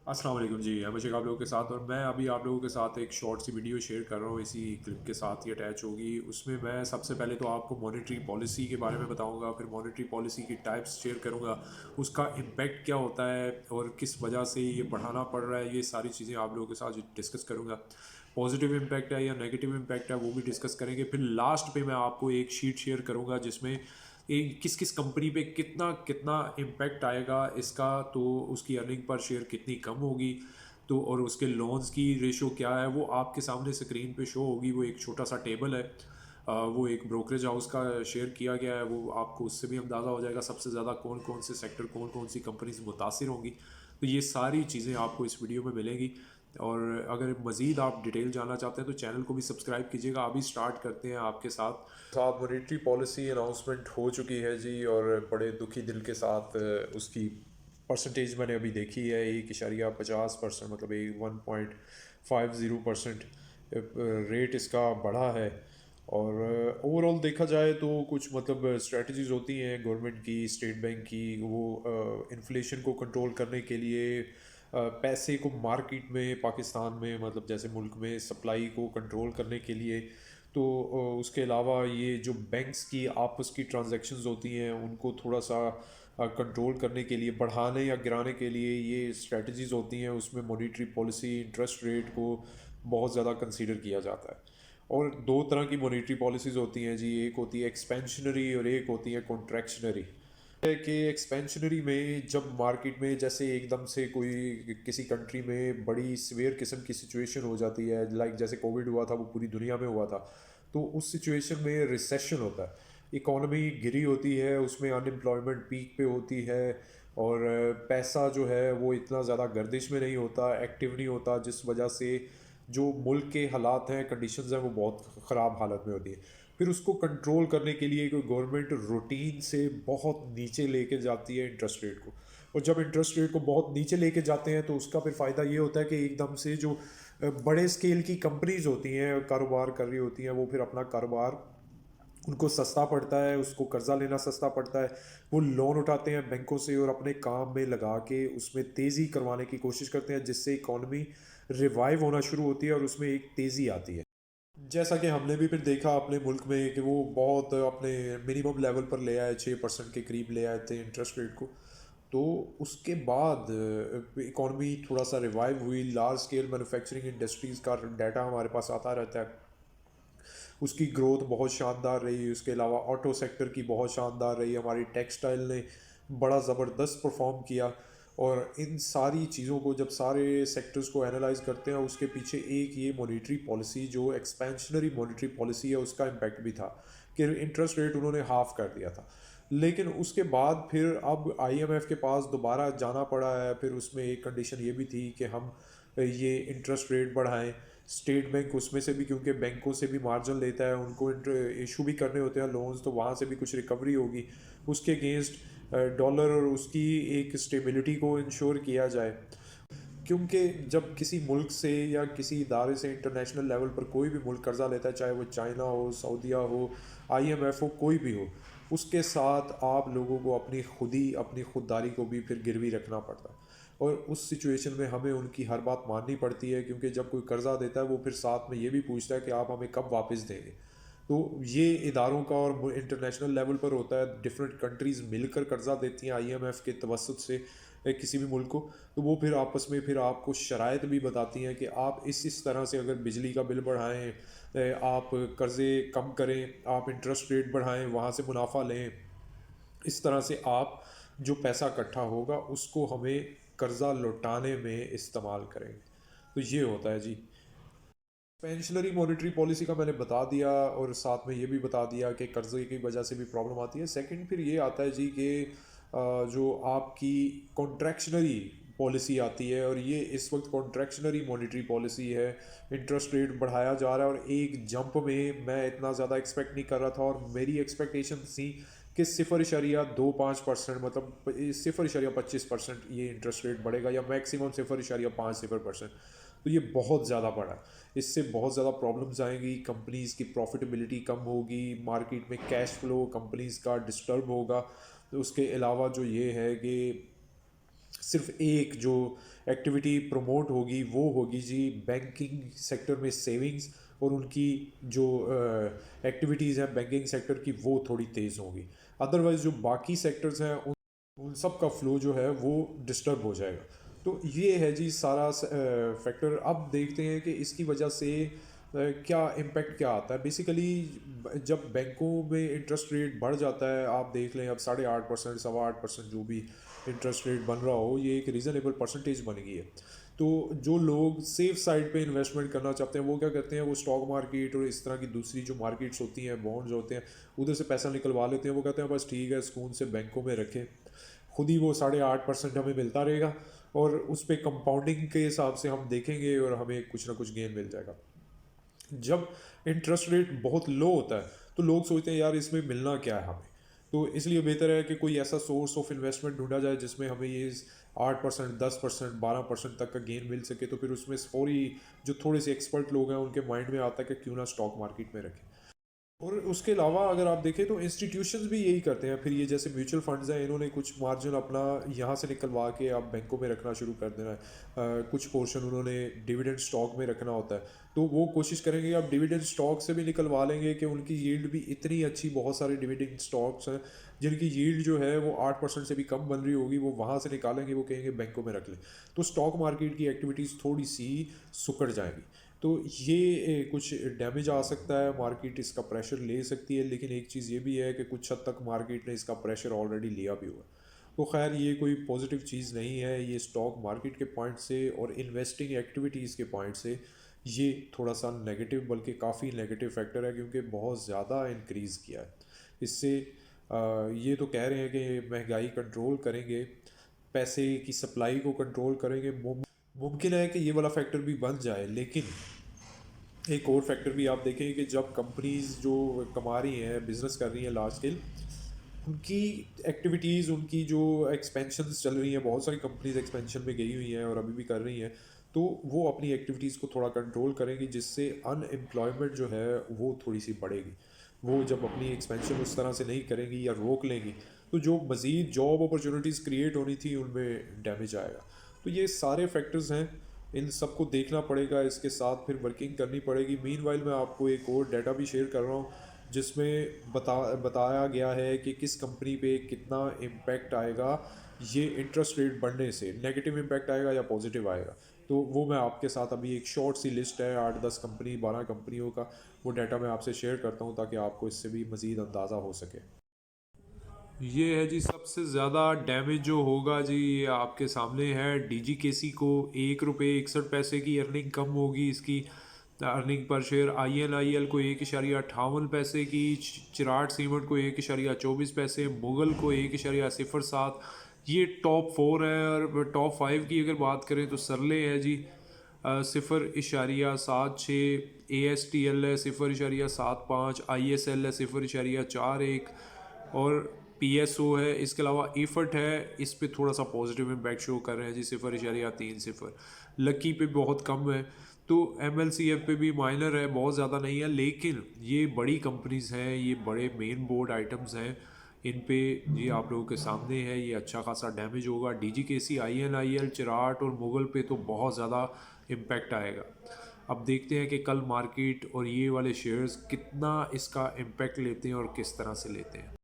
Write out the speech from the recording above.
अस्सलाम वालेकुम जी, अभिषेक आप लोगों के साथ। और मैं अभी आप लोगों के साथ एक शॉर्ट सी वीडियो शेयर कर रहा हूँ, इसी क्लिप के साथ ही अटैच होगी। उसमें मैं सबसे पहले तो आपको मॉनेटरी पॉलिसी के बारे में बताऊंगा, फिर मॉनेटरी पॉलिसी की टाइप्स शेयर करूंगा, उसका इम्पैक्ट क्या होता है और किस वजह से ये बढ़ाना पड़ रहा है, ये सारी चीज़ें आप लोगों के साथ डिस्कस करूँगा। पॉजिटिव इम्पैक्ट है या नेगेटिव इम्पैक्ट है वो भी डिस्कस करेंगे। फिर लास्ट पे मैं आपको एक शीट शेयर करूँगा जिसमें किस किस कंपनी पे कितना कितना इम्पैक्ट आएगा इसका, तो उसकी अर्निंग पर शेयर कितनी कम होगी, तो और उसके लोन्स की रेशो क्या है वो आपके सामने स्क्रीन पे शो होगी। वो एक छोटा सा टेबल है, वो एक ब्रोकरेज हाउस का शेयर किया गया है, वो आपको उससे भी अंदाज़ा हो जाएगा सबसे ज़्यादा कौन कौन से सेक्टर, कौन कौन सी कंपनीज मुतासिर होंगी। तो ये सारी चीज़ें आपको इस वीडियो में मिलेंगी। और अगर मज़ीद आप डिटेल जानना चाहते हैं तो चैनल को भी सब्सक्राइब कीजिएगा। अभी स्टार्ट करते हैं आपके साथ मॉनेटरी पॉलिसी अनाउंसमेंट हो चुकी है जी, और बड़े दुखी दिल के साथ उसकी परसेंटेज मैंने अभी देखी है 1.50%, मतलब 1.50% रेट इसका बढ़ा है। और ओवरऑल देखा जाए तो कुछ मतलब स्ट्रेटजीज होती हैं गवर्नमेंट की, स्टेट बैंक की, वो इन्फ्लेशन को कंट्रोल करने के लिए पैसे को मार्केट में, पाकिस्तान में मतलब जैसे मुल्क में सप्लाई को कंट्रोल करने के लिए। तो उसके अलावा ये जो बैंक्स की आपस की ट्रांजैक्शंस होती हैं उनको थोड़ा सा कंट्रोल करने के लिए, बढ़ाने या गिराने के लिए ये स्ट्रेटजीज होती हैं। उसमें मॉनेटरी पॉलिसी, इंटरेस्ट रेट को बहुत ज़्यादा कंसीडर किया जाता है। और दो तरह की मॉनेटरी पॉलिसीज़ होती हैं जी, एक होती है एक्सपेंशनरी और एक होती है कॉन्ट्रैक्शनरी। है कि एक्सपेंशनरी में जब मार्केट में जैसे एकदम से कोई किसी कंट्री में बड़ी सिवियर किस्म की सिचुएशन हो जाती है, लाइक जैसे कोविड हुआ था, वो पूरी दुनिया में हुआ था, तो उस सिचुएशन में रिसेशन होता है, इकोनॉमी गिरी होती है, उसमें अनएम्प्लॉयमेंट पीक पे होती है, और पैसा जो है वो इतना ज़्यादा गर्दिश में नहीं होता, एक्टिव नहीं होता, जिस वजह से जो मुल्क के हालात हैं, कंडीशंस हैं, वो बहुत ख़राब हालत में होती है। फिर उसको कंट्रोल करने के लिए कोई गवर्नमेंट रूटीन से बहुत नीचे लेके जाती है इंटरेस्ट रेट को। और जब इंटरेस्ट रेट को बहुत नीचे लेके जाते हैं तो उसका फिर फ़ायदा ये होता है कि एकदम से जो बड़े स्केल की कंपनीज होती हैं, कारोबार कर रही होती हैं, वो फिर अपना कारोबार उनको सस्ता पड़ता है, उसको कर्जा लेना सस्ता पड़ता है, वो लोन उठाते हैं बैंकों से और अपने काम में लगा के उसमें तेज़ी करवाने की कोशिश करते हैं, जिससे इकॉनमी रिवाइव होना शुरू होती है और उसमें एक तेज़ी आती है। जैसा कि हमने भी फिर देखा अपने मुल्क में कि वो बहुत अपने मिनिमम लेवल पर ले आए, 6% के करीब ले आए थे इंटरेस्ट रेट को। तो उसके बाद इकॉनमी थोड़ा सा रिवाइव हुई, लार्ज स्केल मैन्युफैक्चरिंग इंडस्ट्रीज़ का डाटा हमारे पास आता रहता है, उसकी ग्रोथ बहुत शानदार रही। उसके अलावा ऑटो सेक्टर की बहुत शानदार रही, हमारी टेक्सटाइल ने बड़ा ज़बरदस्त परफॉर्म किया। और इन सारी चीज़ों को जब सारे सेक्टर्स को एनालाइज करते हैं, उसके पीछे एक ये मॉनेटरी पॉलिसी जो एक्सपेंशनरी मॉनेटरी पॉलिसी है उसका इम्पैक्ट भी था कि इंटरेस्ट रेट उन्होंने हाफ कर दिया था। लेकिन उसके बाद फिर अब आईएमएफ के पास दोबारा जाना पड़ा है। फिर उसमें एक कंडीशन ये भी थी कि हम ये इंटरेस्ट रेट बढ़ाएं। स्टेट बैंक उसमें से भी, क्योंकि बैंकों से भी मार्जिन लेता है, उनको इशू भी करने होते हैं लोन्स, तो वहाँ से भी कुछ रिकवरी होगी। उसके अगेंस्ट डॉलर और उसकी एक स्टेबिलिटी को इंश्योर किया जाए। क्योंकि जब किसी मुल्क से या किसी इदारे से इंटरनेशनल लेवल पर कोई भी मुल्क कर्जा लेता है, चाहे वो चाइना हो, सऊदीया हो, आईएमएफ हो, कोई भी हो, उसके साथ आप लोगों को अपनी खुददारी को भी फिर गिरवी रखना पड़ता है। और उस सिचुएशन में हमें उनकी हर बात माननी पड़ती है, क्योंकि जब कोई कर्जा देता है वो फिर साथ में ये भी पूछता है कि आप हमें कब वापस देंगे। तो ये इदारों का और इंटरनेशनल लेवल पर होता है, डिफरेंट कंट्रीज़ मिलकर कर्जा देती हैं आईएमएफ के तवसत से किसी भी मुल्क को। तो वो फिर आपस में फिर आपको शराइत भी बताती हैं कि आप इस तरह से अगर बिजली का बिल बढ़ाएं, आप कर्ज़े कम करें, आप इंटरेस्ट रेट बढ़ाएं, वहाँ से मुनाफा लें, इस तरह से आप जो पैसा इकट्ठा होगा उसको हमें कर्ज़ा लौटाने में इस्तेमाल करेंगे। तो ये होता है जी। पेंशनरी मॉनेटरी पॉलिसी का मैंने बता दिया, और साथ में ये भी बता दिया कि कर्जे की वजह से भी प्रॉब्लम आती है। सेकंड फिर ये आता है जी कि जो आपकी कॉन्ट्रैक्शनरी पॉलिसी आती है, और ये इस वक्त कॉन्ट्रैक्शनरी मॉनेटरी पॉलिसी है। इंटरेस्ट रेट बढ़ाया जा रहा है और एक जंप में मैं इतना ज़्यादा एक्सपेक्ट नहीं कर रहा था, और मेरी एक्सपेक्टेशन थी कि 0.25%, मतलब 0.25% ये इंटरेस्ट रेट बढ़ेगा, या मैक्सिमम 0.50%। तो ये बहुत ज़्यादा बढ़ा है। इससे बहुत ज़्यादा प्रॉब्लम्स आएंगी, कंपनीज़ की प्रॉफिटेबिलिटी कम होगी, मार्केट में कैश फ्लो कंपनीज़ का डिस्टर्ब होगा। तो उसके अलावा जो ये है कि सिर्फ एक जो एक्टिविटी प्रमोट होगी वो होगी जी बैंकिंग सेक्टर में सेविंग्स, और उनकी जो एक्टिविटीज़ हैं बैंकिंग सेक्टर की वो थोड़ी तेज़ होंगी। अदरवाइज़ जो बाकी सेक्टर्स हैं उन सब का फ्लो जो है वो डिस्टर्ब हो जाएगा। तो ये है जी सारा फैक्टर। अब देखते हैं कि इसकी वजह से क्या इम्पेक्ट क्या आता है। बेसिकली जब बैंकों में इंटरेस्ट रेट बढ़ जाता है, आप देख लें अब 8.5%, 8.25% जो भी इंटरेस्ट रेट बन रहा हो, ये एक रीज़नेबल परसेंटेज बन गई है। तो जो लोग सेफ साइड पे इन्वेस्टमेंट करना चाहते हैं वो क्या करते हैं, वो स्टॉक मार्केट और इस तरह की दूसरी जो मार्केट्स होती हैं, बॉन्ड्स होते हैं, उधर से पैसा निकलवा लेते हैं। वो कहते हैं बस ठीक है, सुकून से बैंकों में रखें, खुद ही वो 8.5% हमें मिलता रहेगा, और उस पर कंपाउंडिंग के हिसाब से हम देखेंगे और हमें कुछ ना कुछ गेन मिल जाएगा। जब इंटरेस्ट रेट बहुत लो होता है तो लोग सोचते हैं यार इसमें मिलना क्या है हमें, तो इसलिए बेहतर है कि कोई ऐसा सोर्स ऑफ इन्वेस्टमेंट ढूंढा जाए जिसमें हमें ये 8%, 10%, 12% तक का गेन मिल सके। तो फिर उसमें फौरी जो थोड़े से एक्सपर्ट लोग हैं उनके माइंड में आता है कि क्यों ना स्टॉक मार्केट में रखें। और उसके अलावा अगर आप देखें तो इंस्टीट्यूशंस भी यही करते हैं। फिर ये जैसे म्यूचुअल फंड्स हैं, इन्होंने कुछ मार्जिन अपना यहाँ से निकलवा के आप बैंकों में रखना शुरू कर देना है। कुछ पोर्शन उन्होंने डिविडेंड स्टॉक में रखना होता है, तो वो कोशिश करेंगे आप डिविडेंड स्टॉक से भी निकलवा लेंगे कि उनकी यील्ड भी इतनी अच्छी, बहुत सारे डिविडेंड स्टॉक्स हैं जिनकी यील्ड जो है वो 8% से भी कम बन रही होगी, वो वहाँ से निकालेंगे, वो कहेंगे बैंकों में रख लें। तो स्टॉक मार्केट की एक्टिविटीज़ थोड़ी सी सुकड़ जाएंगी। तो ये कुछ डैमेज आ सकता है, मार्केट इसका प्रेशर ले सकती है। लेकिन एक चीज़ ये भी है कि कुछ हद तक मार्केट ने इसका प्रेशर ऑलरेडी लिया भी हुआ है। तो खैर ये कोई पॉजिटिव चीज़ नहीं है, ये स्टॉक मार्केट के पॉइंट से और इन्वेस्टिंग एक्टिविटीज़ के पॉइंट से ये थोड़ा सा नेगेटिव, बल्कि काफ़ी नेगेटिव फैक्टर है, क्योंकि बहुत ज़्यादा इंक्रीज़ किया है इससे। ये तो कह रहे हैं कि महंगाई कंट्रोल करेंगे, पैसे की सप्लाई को कंट्रोल करेंगे, मुमकिन है कि ये वाला फैक्टर भी बन जाए। लेकिन एक और फैक्टर भी आप देखें कि जब कंपनीज जो कमा रही हैं, बिजनेस कर रही हैं लार्ज स्केल, उनकी एक्टिविटीज़, उनकी जो एक्सपेंशंस चल रही हैं, बहुत सारी कंपनीज एक्सपेंशन में गई हुई हैं और अभी भी कर रही हैं, तो वो अपनी एक्टिविटीज़ को थोड़ा कंट्रोल करेंगी, जिससे अनएम्प्लॉयमेंट जो है वो थोड़ी सी बढ़ेगी। वो जब अपनी एक्सपेंशन उस तरह से नहीं करेंगी या रोक लेंगी, तो जो मज़ीद जॉब अपॉर्चुनिटीज़ क्रिएट होनी थी उनमें डैमेज आएगा। तो ये सारे फैक्टर्स हैं, इन सबको देखना पड़ेगा, इसके साथ फिर वर्किंग करनी पड़ेगी। मीनवाइल मैं आपको एक और डाटा भी शेयर कर रहा हूँ जिसमें बताया गया है कि किस कंपनी पे कितना इम्पैक्ट आएगा ये इंटरेस्ट रेट बढ़ने से, नेगेटिव इम्पैक्ट आएगा या पॉजिटिव आएगा। तो वो मैं आपके साथ अभी एक शॉर्ट सी लिस्ट है 8-10 कंपनी, 12 कंपनियों का, वो डाटा मैं आपसे शेयर करता हूँ ताकि आपको इससे भी मज़ीद अंदाज़ा हो सके। ये है जी सबसे ज़्यादा डैमेज जो होगा जी, ये आपके सामने है। डीजीकेसी को 1 रुपये 61 पैसे की अर्निंग कम होगी, इसकी अर्निंग पर शेयर। INIL को 1.58 पैसे की, चिराट सीमेंट को 1.24 पैसे, मुगल को 1.07। ये टॉप 4 है। और टॉप 5 की अगर बात करें तो सरले है जी 0.76, ASTL है 0.75, ISL है 0.41, और PSO है। इसके अलावा इफर्ट है, इस पे थोड़ा सा पॉजिटिव इम्पैक्ट शो कर रहे हैं जी 0.30। लकी पे बहुत कम है। तो MLCF पे भी माइनर है, बहुत ज़्यादा नहीं है। लेकिन ये बड़ी कंपनीज हैं, ये बड़े मेन बोर्ड आइटम्स हैं, इन पे ये आप लोगों के सामने है, ये अच्छा खासा डैमेज होगा। DGKC, INIL, चिराट और मुगल पे तो बहुत ज़्यादा इम्पैक्ट आएगा। अब देखते हैं कि कल मार्केट और ये वाले शेयर्स कितना इसका इम्पैक्ट लेते हैं और किस तरह से लेते हैं।